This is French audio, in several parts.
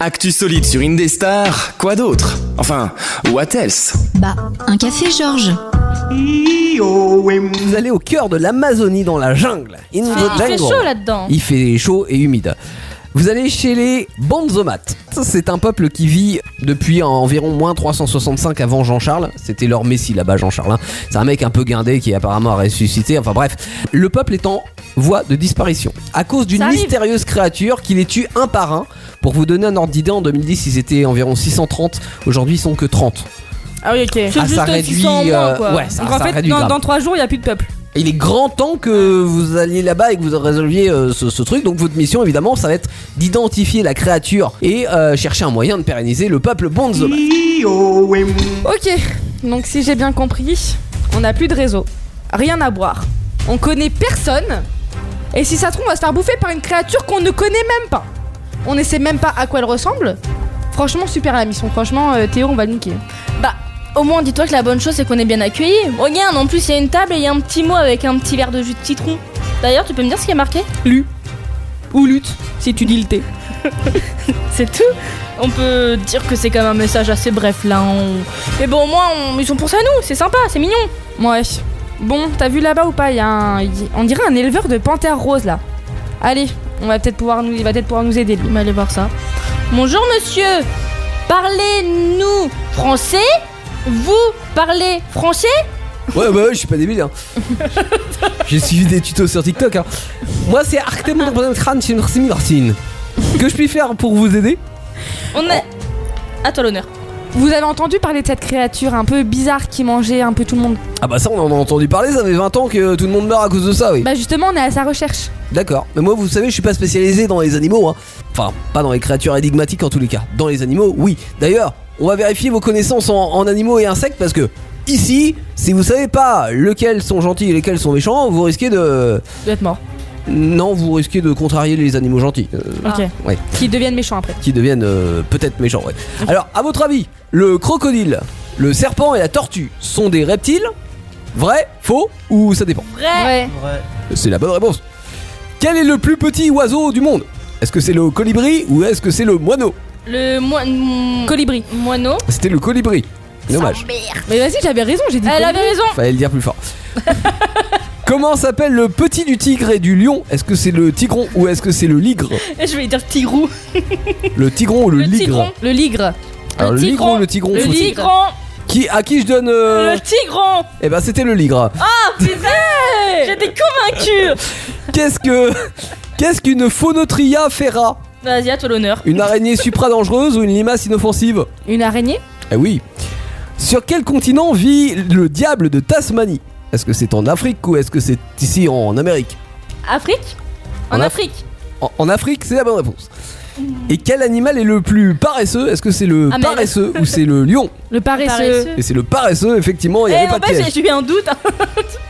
Actu solide sur Indestar, quoi d'autre? Enfin, what else? Bah, un café Georges. Vous allez au cœur de l'Amazonie, dans la jungle. Il fait chaud là-dedans. Il fait chaud et humide. Vous allez chez les Banzomat. C'est un peuple qui vit depuis environ moins 365 avant Jean-Charles. C'était leur messie là-bas, Jean-Charles, hein. C'est un mec un peu guindé qui apparemment a ressuscité. Enfin bref, le peuple est en voie de disparition à cause d'une mystérieuse créature qui les tue un par un. Pour vous donner un ordre d'idée, en 2010 ils étaient environ 630. Aujourd'hui ils sont que 30. Ah oui, ok. C'est juste ça réduit, 600 en moins, quoi. Ouais, ça, donc en ça fait, réduit dans 3 jours, il n'y a plus de peuple. Il est grand temps que vous alliez là-bas et que vous résolviez ce truc. Donc votre mission, évidemment, ça va être d'identifier la créature et chercher un moyen de pérenniser le peuple Banzomat. Ok, donc si j'ai bien compris, on n'a plus de réseau, rien à boire, on connaît personne, et si ça se trouve, on va se faire bouffer par une créature qu'on ne connaît même pas. On ne sait même pas à quoi elle ressemble. Franchement, super la mission. Franchement, Théo, on va le niquer. Bah, au moins, dis-toi que la bonne chose, c'est qu'on est bien accueillis. Regarde, en plus, il y a une table et il y a un petit mot avec un petit verre de jus de citron. D'ailleurs, tu peux me dire ce qui est marqué? Lu. Ou lutte, si tu dis le thé. C'est tout. On peut dire que c'est quand même un message assez bref, là. Mais bon, au moins, ils sont pensés à nous. C'est sympa, c'est mignon. Ouais. Bon, t'as vu là-bas ou pas? On dirait un éleveur de panthères roses, là. Allez, il va peut-être pouvoir nous aider, lui. On va aller voir ça. Bonjour, monsieur. Parlez-nous français? Vous parlez français? Ouais, bah ouais, je suis pas débile, hein. J'ai suivi des tutos sur TikTok, hein. Moi, c'est Artem. Que je puis faire pour vous aider? À toi l'honneur. Vous avez entendu parler de cette créature un peu bizarre qui mangeait un peu tout le monde? Ah bah ça, on en a entendu parler, ça fait 20 ans que tout le monde meurt à cause de ça, oui. Bah justement, on est à sa recherche. D'accord, mais moi, vous savez, je suis pas spécialisé dans les animaux, hein. Enfin, pas dans les créatures énigmatiques en tous les cas. Dans les animaux, oui. D'ailleurs, on va vérifier vos connaissances en animaux et insectes parce que ici, si vous savez pas lesquels sont gentils et lesquels sont méchants, vous risquez d'être mort. Non, vous risquez de contrarier les animaux gentils. Ok. Ouais. Qui deviennent méchants après. Qui deviennent peut-être méchants, ouais. Okay. Alors, à votre avis, le crocodile, le serpent et la tortue sont des reptiles? Vrai, faux ou ça dépend? Vrai. C'est la bonne réponse. Quel est le plus petit oiseau du monde? Est-ce que c'est le colibri ou est-ce que c'est le moineau? Colibri. Moineau. C'était le colibri. Dommage. Mais vas-y, j'avais raison, j'ai dit. Elle avait raison. Fallait le dire plus fort. Comment s'appelle le petit du tigre et du lion? Est-ce que c'est le tigron ou est-ce que c'est le ligre? Je vais dire tigrou. Le tigron ou le ligre? Le ligre. Alors le ligre ou le tigron? Le tigron. À qui je donne Le tigron. Eh ben c'était le ligre. Ah putain. J'étais convaincue. Qu'est-ce qu'une Phonotria ferra? Vas-y, à toi l'honneur. Une araignée supra-dangereuse ou une limace inoffensive? Une araignée? Eh oui. Sur quel continent vit le diable de Tasmanie? Est-ce que c'est en Afrique ou est-ce que c'est ici en Amérique? Afrique? En Afrique. En Afrique, c'est la bonne réponse. Et quel animal est le plus paresseux? Est-ce que c'est le paresseux ou c'est le lion? Le paresseux. Et c'est le paresseux, effectivement, il n'y avait pas de piège. J'ai eu un doute.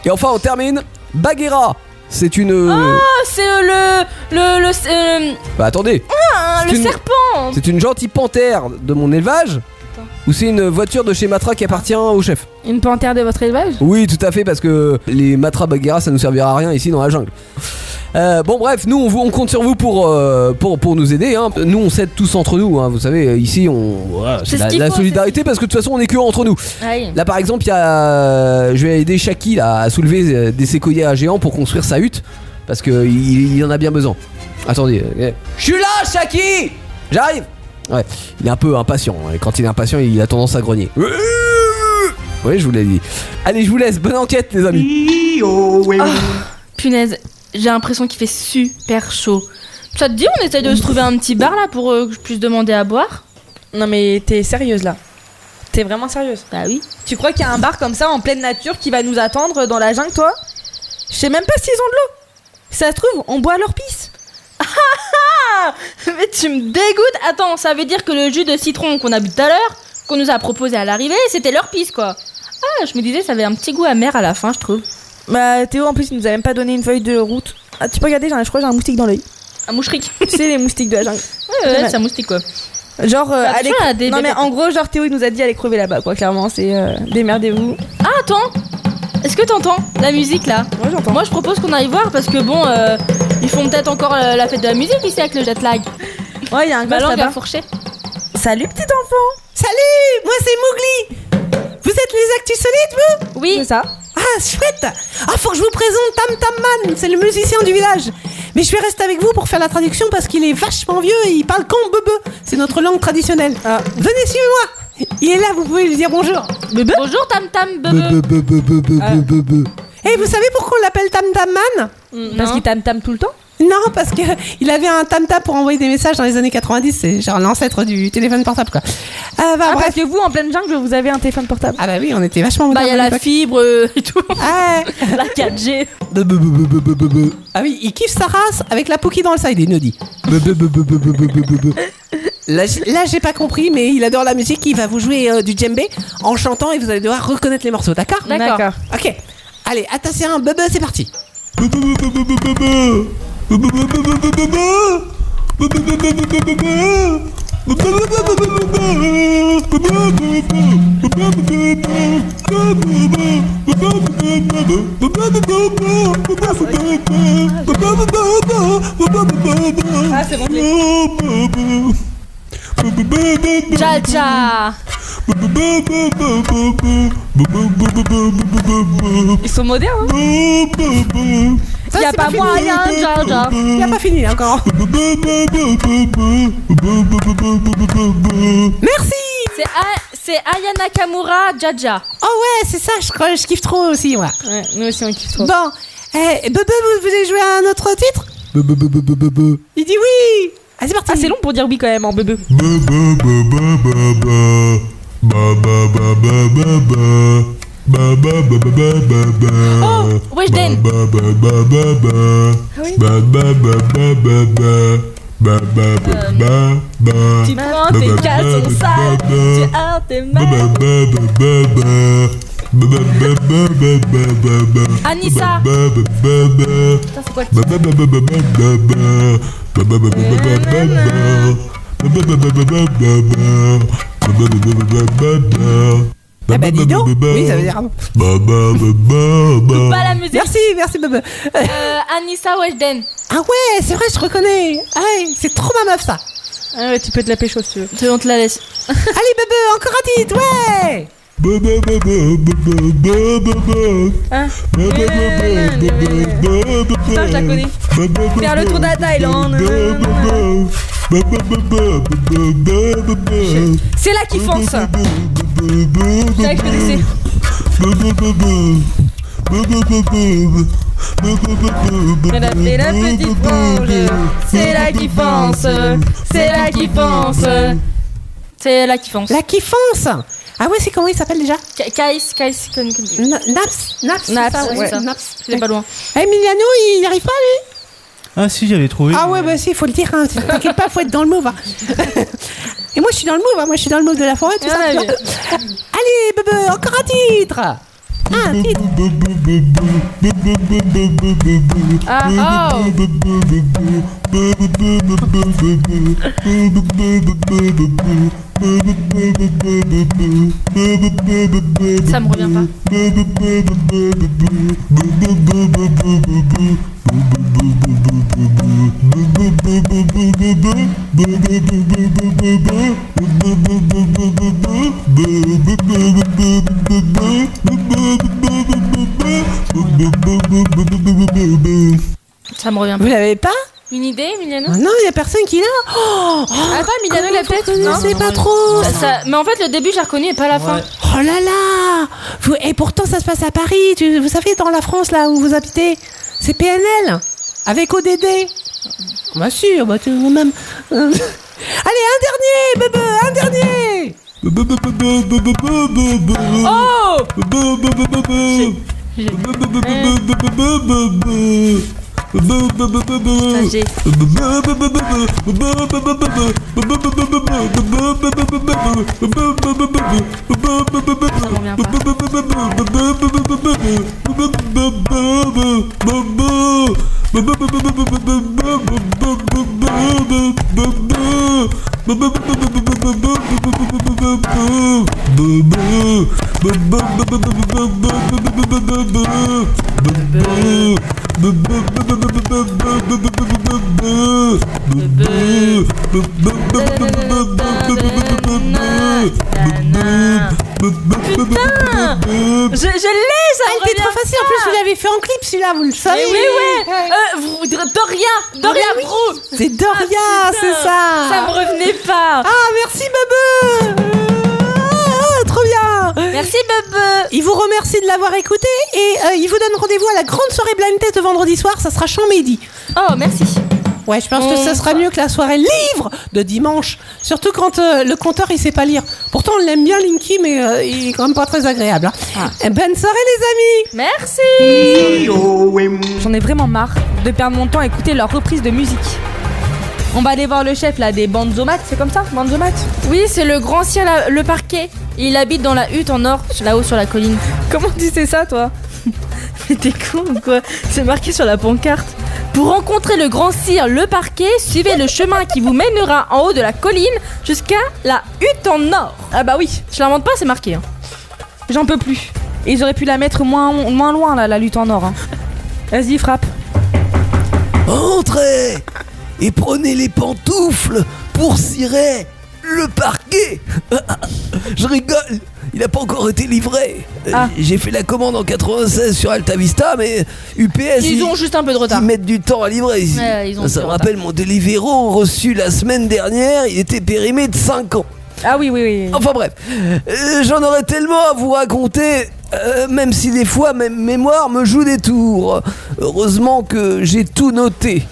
Et enfin, on termine. Bagheera, c'est une... Ah, c'est Bah attendez. Le serpent. C'est une gentille panthère de mon élevage? Ou c'est une voiture de chez Matra qui appartient au chef? Une panthère de votre élevage? Oui, tout à fait, parce que les Matra Bagheera, ça nous servira à rien ici dans la jungle. Bon bref, nous on compte sur vous pour nous aider, hein. Nous on s'aide tous entre nous, hein. Vous savez, ici c'est la solidarité parce que de toute façon on est que entre nous. Aïe. Là par exemple, je vais aider Shaki là, à soulever des séquoias géants pour construire sa hutte parce qu'il en a bien besoin. Attendez, je suis là Shaki, j'arrive. Ouais, il est un peu impatient, et quand il est impatient il a tendance à grogner. Oui, je vous l'ai dit. Allez, je vous laisse, bonne enquête les amis. Punaise, j'ai l'impression qu'il fait super chaud. Ça te dit, on essaye de se trouver un petit bar là pour que je puisse demander à boire? Non mais t'es sérieuse là? T'es vraiment sérieuse? Bah oui. Tu crois qu'il y a un bar comme ça en pleine nature qui va nous attendre dans la jungle, toi? Je sais même pas s'ils ont de l'eau. Si ça se trouve, on boit leur pisse. Mais tu me dégoûtes. Attends, ça veut dire que le jus de citron qu'on a bu tout à l'heure, qu'on nous a proposé à l'arrivée, c'était leur pisse quoi. Ah, je me disais ça avait un petit goût amer à la fin, je trouve. Bah Théo en plus il nous a même pas donné une feuille de route. Ah, tu peux regarder, je crois que j'ai un moustique dans l'œil. Un moucherique. Tu sais les moustiques de la jungle. Ouais, c'est un moustique quoi. Genre allez. Non mais en gros genre Théo il nous a dit allez crever là-bas quoi, clairement c'est démerdez-vous. Ah attends, est-ce que t'entends la musique là? Ouais j'entends. Moi je propose qu'on aille voir parce que bon ils font peut-être encore la fête de la musique ici avec le jet lag. Ouais, il y a un Ma gosse langue a là-bas. fourché. Salut petit enfant. Salut, moi c'est Mowgli. Vous êtes les Actus Solides, vous? Oui. C'est ça. Ah, chouette. Ah, faut que je vous présente Tam Tam Man, c'est le musicien du village. Mais je vais rester avec vous pour faire la traduction parce qu'il est vachement vieux et il parle comme bebe. C'est notre langue traditionnelle. Ah. Venez, suivez-moi. Il est là, vous pouvez lui dire bonjour. Bonjour Tam Tam Bebe. Et vous savez pourquoi on l'appelle Tam Tam Man? Parce qu'il tam tout le temps. Non, parce que il avait un tam-tam pour envoyer des messages dans les années 90. C'est genre l'ancêtre du téléphone portable, quoi. Ah, Bref. parce que vous, en pleine jungle, vous avez un téléphone portable. Ah bah oui, on était vachement Bah, il y a modernes à la l'époque. fibre et tout. Ah, La 4G. ah oui, il kiffe sa race avec la Pookie dans le side, il nous dit. Là, j'ai pas compris, mais il adore la musique. Il va vous jouer du djembé en chantant et vous allez devoir reconnaître les morceaux, d'accord? D'accord. Ok. Allez, attention, bebe, c'est parti. Ah, c'est bon. Tcha tcha. Ils sont modernes, hein. Ça, Y a c'est pas fini. moyen, Tcha tcha. Il a pas fini là, encore. Merci. C'est Aya Nakamura Jaja. Oh ouais, c'est ça, je kiffe trop aussi, moi. Ouais, nous aussi on kiffe trop. Bon, Bebe, vous voulez jouer à un autre titre? Il dit oui. Ah, c'est parti. Ah, c'est long pour dire oui quand même en bebe. Oh, Weshden. Tu prends tes caleçons sales, tu as tes mains. Anissa. Putain, c'est quoi le Ah bah dis donc. Oui, ça veut dire. Coupe pas la musique. Merci Bebe. Anissa Weshden. Ah ouais, c'est vrai, je reconnais. Ah ouais, c'est trop ma meuf ça. Ah ouais, tu peux te la pécho si tu veux. On te la laisse. Allez Bebe, encore un titre, ouais. Hein. Putain, je la connais. Faire le tour de la Thaïlande. C'est là qui fonce. C'est là que je connaissais. Elle a fait la petite frange. C'est là qui fonce. C'est là qui fonce. C'est là qui fonce. La qui fonce. Ah ouais, c'est comment il s'appelle déjà? Kaïs. Naps. Naps, ouais, c'est ça. Naps. C'est pas loin. Emiliano, il y arrive pas lui? Ah si, j'avais trouvé. Ah ouais, bah si, faut le dire, hein. T'inquiète pas, faut être dans le move. Hein. Et moi je suis dans le move, hein. Moi je suis dans le move de la forêt, tout ça. Ah, tu vois. Allez, Bebe, encore un titre. Un titre. Ah, oh. Ça me revient pas. Ça me revient Vous pas. l'avez pas? Une idée, Emiliano? Ah non, il y a personne qui l'a. Oh, Attends, Emiliano, il a peut-être. Non. c'est pas trop. Mais en fait, le début, j'ai reconnu et pas la fin. Oh là là. Et pourtant, ça se passe à Paris. Vous savez, dans la France, là où vous habitez, c'est PNL. Avec ODD. Bah sûr, bah tu même. Allez, un dernier, Bebe, un dernier. Oh! J'ai. Je l'ai, ça Ah, il était trop facile. En plus, vous l'avez fait en clip, celui-là, vous le savez. Doria Brou. C'est Doria, c'est ça. Ça me revenait pas. Ah, merci, Bebe. Trop bien. Merci, Bebe. Il vous remercie de l'avoir écouté et il vous donne rendez-vous à la grande soirée blind test de vendredi soir. Ça sera Chambédy. Oh, merci. Ouais, je pense que ça sera mieux que la soirée livre de dimanche. Surtout quand le compteur il sait pas lire. Pourtant on l'aime bien Linky, mais il est quand même pas très agréable. Hein. Bonne soirée les amis. Merci. J'en ai vraiment marre de perdre mon temps à écouter leur reprise de musique. On va aller voir le chef là des Banzomat, c'est comme ça, Banzomat? Oui, c'est le grand sire, le parquet. Il habite dans la hutte en or, là-haut sur la colline. Comment tu sais ça toi? Mais t'es con ou quoi? C'est marqué sur la pancarte. Pour rencontrer le grand sire, le parquet, suivez le chemin qui vous mènera en haut de la colline jusqu'à la hutte en or. Ah bah oui, Je l'invente pas, c'est marqué. Hein. j'en peux plus. Et ils auraient pu la mettre moins loin là, la lutte en or. Hein. Vas-y, frappe. Entrez et prenez les pantoufles pour cirer le parquet. Je rigole, il n'a pas encore été livré. J'ai fait la commande en 96 sur Alta Vista, mais UPS... Ils ont juste un peu de retard. Ils mettent du temps à livrer ici. Ouais, ils ont Ça du me retard. rappelle mon Deliveroo reçu la semaine dernière, il était périmé de 5 ans. Ah oui. Enfin bref, j'en aurais tellement à vous raconter, même si des fois ma mémoire me joue des tours. Heureusement que j'ai tout noté.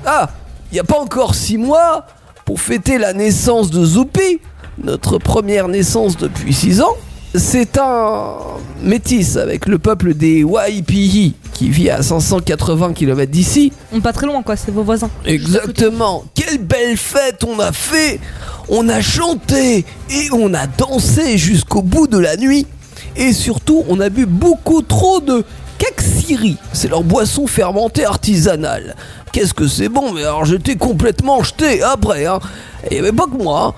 Ah, il n'y a pas encore 6 mois, pour fêter la naissance de Zoupi, notre première naissance depuis 6 ans, c'est un métis avec le peuple des Waipihi qui vit à 580 km d'ici. On est pas très loin quoi, c'est vos voisins. Exactement. Quelle belle fête on a fait. On a chanté et on a dansé jusqu'au bout de la nuit. Et surtout, on a bu beaucoup trop de kaksiri. C'est leur boisson fermentée artisanale. Qu'est-ce que c'est bon, mais alors j'étais complètement jeté après. Hein. Il n'y avait pas que moi.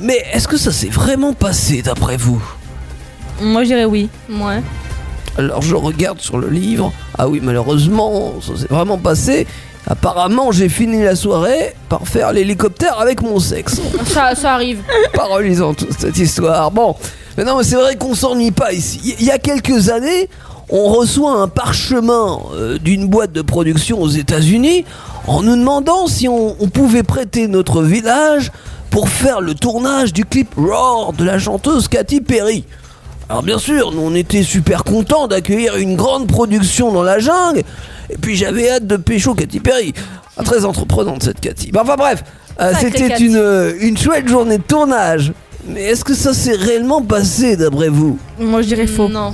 Mais est-ce que ça s'est vraiment passé d'après vous ? Moi je dirais oui. Ouais. Alors je regarde sur le livre. Ah oui, malheureusement, ça s'est vraiment passé. Apparemment, j'ai fini la soirée par faire l'hélicoptère avec mon sexe. Ça arrive. Pas relisant toute cette histoire. Bon, mais non, mais c'est vrai qu'on s'ennuie pas ici. Il y a quelques années, on reçoit un parchemin d'une boîte de production aux États-Unis en nous demandant si on pouvait prêter notre village pour faire le tournage du clip Roar de la chanteuse Katy Perry. Alors bien sûr, nous on était super contents d'accueillir une grande production dans la jungle, et puis j'avais hâte de pécho Katy Perry. Très entreprenante cette Katy. Enfin bref, c'était Katy. une chouette journée de tournage. Mais est-ce que ça s'est réellement passé d'après vous ? Moi je dirais faux. Non.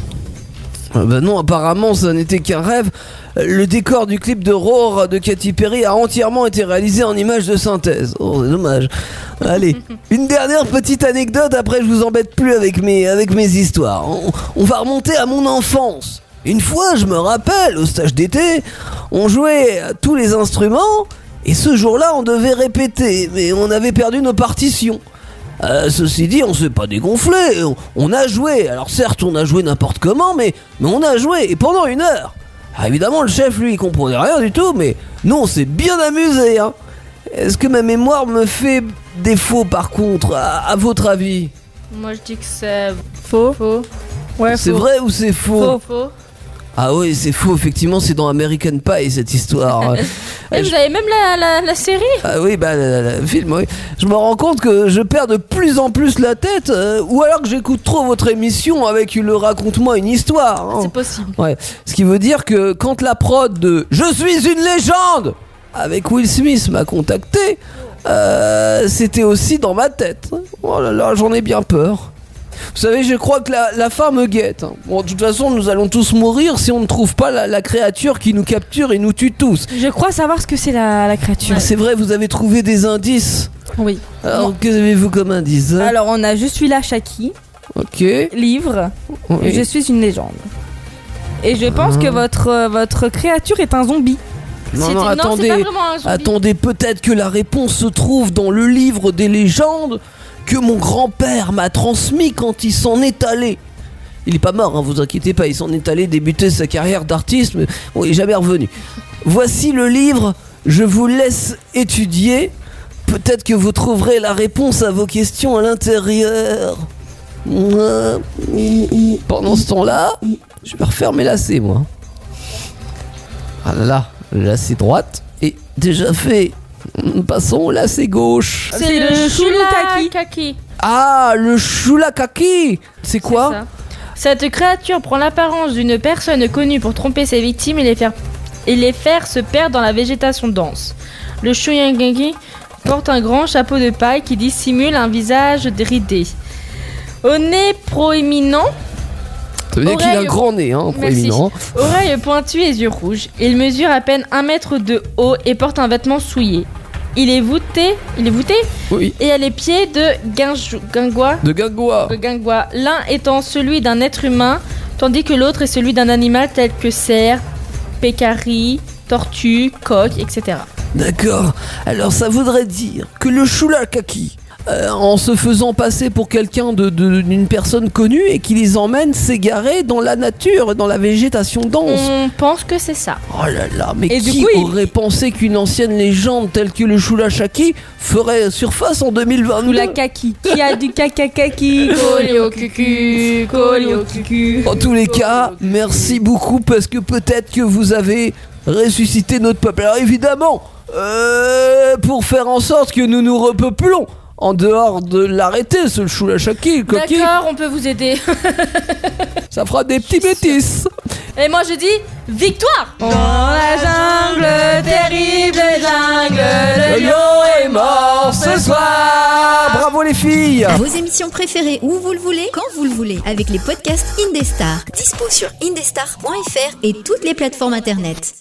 Ben non, apparemment ça n'était qu'un rêve. Le décor du clip de Roar de Katy Perry a entièrement été réalisé en images de synthèse. Oh, c'est dommage. Allez, une dernière petite anecdote, après je vous embête plus avec mes histoires. On va remonter à mon enfance. Une fois, je me rappelle, au stage d'été, on jouait à tous les instruments, et ce jour-là, on devait répéter, mais on avait perdu nos partitions. Ceci dit, on s'est pas dégonflé, on a joué. Alors certes, on a joué n'importe comment, mais on a joué, et pendant 1 heure. Alors, évidemment, le chef, lui, il comprenait rien du tout, mais nous, on s'est bien amusé. Hein. Est-ce que ma mémoire me fait défaut, par contre, à votre avis ? Moi je dis que c'est Faux. faux. Ouais, C'est faux. vrai ou c'est faux ? Faux. Ah oui, c'est faux, effectivement, c'est dans American Pie, cette histoire. Et vous avez même la série. Ah oui, bah le film, oui. Je me rends compte que je perds de plus en plus la tête, ou alors que j'écoute trop votre émission avec le raconte-moi une histoire. Hein. C'est possible. Ouais, ce qui veut dire que quand la prod de Je suis une légende avec Will Smith m'a contacté, c'était aussi dans ma tête. Oh là là, j'en ai bien peur. Vous savez, je crois que la fin me guette. Bon, de toute façon, nous allons tous mourir si on ne trouve pas la créature qui nous capture et nous tue tous. Je crois savoir ce que c'est la créature. C'est vrai, vous avez trouvé des indices. Oui. Alors, que avez-vous comme indice ? Alors on a Je suis là Shaki, Ok. livre, Oui. Je suis une légende. Et je pense que votre créature est un zombie. Non, C'est pas attendez. vraiment un zombie. Attendez, peut-être que la réponse se trouve dans le livre des légendes que mon grand-père m'a transmis quand il s'en est allé. Il est pas mort, hein, vous inquiétez pas, il s'en est allé débuter sa carrière d'artiste, mais bon, il est jamais revenu. Voici le livre, je vous laisse étudier. Peut-être que vous trouverez la réponse à vos questions à l'intérieur. Pendant ce temps-là, je vais refaire mes lacets, moi. Ah là là, le lacet droite est déjà fait. Passons au lacet gauche. C'est le Shulakaki. Ah, le Shulakaki. C'est quoi? C'est ça. Cette créature prend l'apparence d'une personne connue pour tromper ses victimes et les faire se perdre dans la végétation dense. Le Shulakaki porte un grand chapeau de paille qui dissimule un visage ridé. Au nez proéminent, ça veut dire qu'il a un grand nez, hein, proéminent. Oreilles pointues et yeux rouges. Il mesure à peine 1 mètre de haut et porte un vêtement souillé. Il est voûté Oui. Et a les pieds de guingois. De guingois. L'un étant celui d'un être humain, tandis que l'autre est celui d'un animal tel que cerf, pécari, tortue, coq, etc. D'accord. Alors ça voudrait dire que le Shulakaki, en se faisant passer pour quelqu'un d'une personne connue et qui les emmène s'égarer dans la nature, dans la végétation dense. On pense que c'est ça. Oh là là, mais Et du qui coup, aurait pensé qu'une ancienne légende telle que le Shulakaki ferait surface en 2022? La kaki. Qui a du kaki. Collé au cucu, collé au cucu. En tous les cas, merci beaucoup parce que peut-être que vous avez ressuscité notre peuple. Alors évidemment, pour faire en sorte que nous nous repeuplons, en dehors de l'arrêter, ce Shulakaki, le coquille, D'accord, on peut vous aider. ça fera des petits bêtises. Et moi je dis victoire. Dans la jungle, terrible jungle, Le lion est mort ce soir. Bravo les filles. Vos émissions préférées où vous le voulez, quand vous le voulez, avec les podcasts Indestar. Dispo sur indestar.fr et toutes les plateformes internet.